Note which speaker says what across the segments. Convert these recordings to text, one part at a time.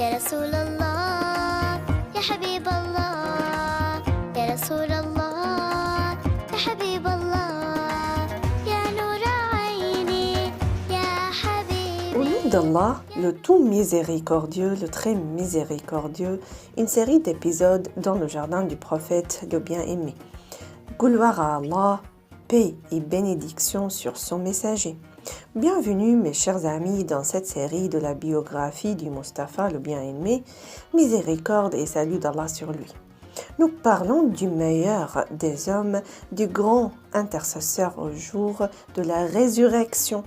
Speaker 1: يا رسول الله يا حبيب الله يا رسول الله يا حبيب الله يا نور عيني يا حبيبي.
Speaker 2: Au nom d'Allah, le tout miséricordieux, le très miséricordieux, une série d'épisodes dans le jardin du prophète, le bien-aimé. Gloire à Allah, paix et bénédiction sur son messager. Bienvenue mes chers amis dans cette série de la biographie du Mustapha, le bien-aimé, miséricorde et salut d'Allah sur lui. Nous parlons du meilleur des hommes, du grand intercesseur au jour de la résurrection,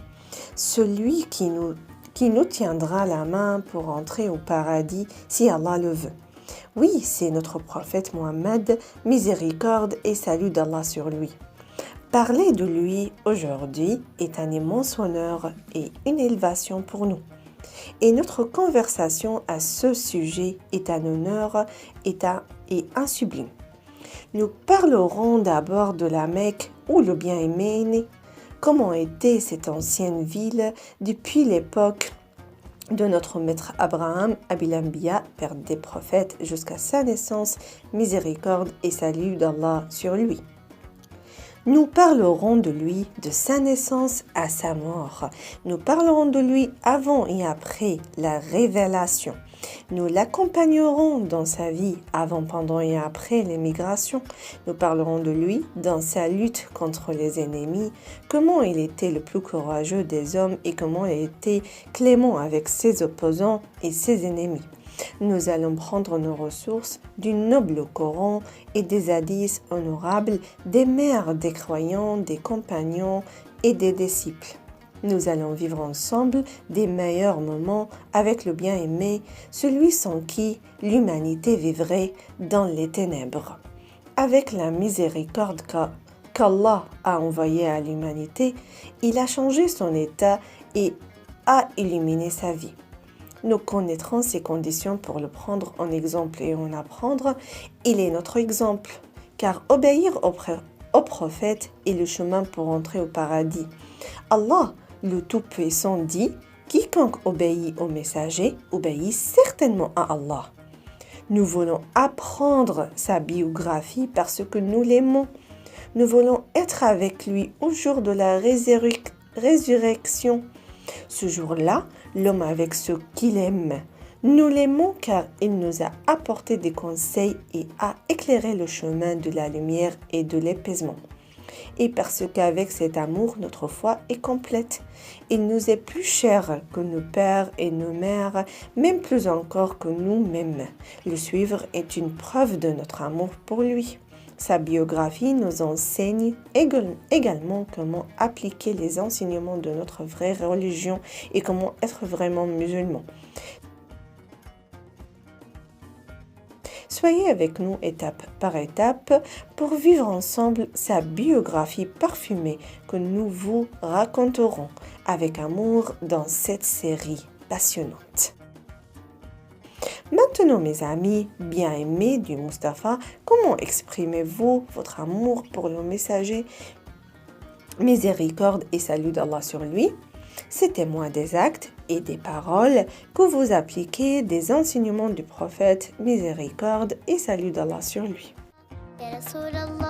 Speaker 2: celui qui nous tiendra la main pour entrer au paradis si Allah le veut. Oui, c'est notre prophète Mohammed, miséricorde et salut d'Allah sur lui. Parler de lui aujourd'hui est un immense honneur et une élévation pour nous. Et notre conversation à ce sujet est un honneur et un sublime. Nous parlerons d'abord de la Mecque où le bien-aimé est né. Comment était cette ancienne ville depuis l'époque de notre maître Abraham, Abil Anbiya, père des prophètes, jusqu'à sa naissance, miséricorde et salut d'Allah sur lui. Nous parlerons de lui de sa naissance à sa mort. Nous parlerons de lui avant et après la révélation. Nous l'accompagnerons dans sa vie avant, pendant et après l'émigration. Nous parlerons de lui dans sa lutte contre les ennemis, comment il était le plus courageux des hommes et comment il était clément avec ses opposants et ses ennemis. Nous allons prendre nos ressources du noble Coran et des hadiths honorables des mères des croyants, des compagnons et des disciples. Nous allons vivre ensemble des meilleurs moments avec le bien-aimé, celui sans qui l'humanité vivrait dans les ténèbres. Avec la miséricorde qu'Allah a envoyée à l'humanité, il a changé son état et a illuminé sa vie. Nous connaîtrons ses conditions pour le prendre en exemple et en apprendre. Il est notre exemple, car obéir au prophète est le chemin pour entrer au paradis. Allah, le Tout-Puissant, dit « Quiconque obéit au messager obéit certainement à Allah ». Nous voulons apprendre sa biographie parce que nous l'aimons. Nous voulons être avec lui au jour de la résurrection. Ce jour-là, l'homme avec ce qu'il aime. Nous l'aimons car il nous a apporté des conseils et a éclairé le chemin de la lumière et de l'apaisement. Et parce qu'avec cet amour, notre foi est complète. Il nous est plus cher que nos pères et nos mères, même plus encore que nous-mêmes. Le suivre est une preuve de notre amour pour lui. Sa biographie nous enseigne également comment appliquer les enseignements de notre vraie religion et comment être vraiment musulman. Soyez avec nous étape par étape pour vivre ensemble sa biographie parfumée que nous vous raconterons avec amour dans cette série passionnante. Maintenant, mes amis bien-aimés du Mustapha, comment exprimez-vous votre amour pour le messager? Miséricorde et salut d'Allah sur lui. C'est témoin des actes et des paroles que vous appliquez des enseignements du prophète, miséricorde et salut d'Allah sur lui.
Speaker 1: يا رسول الله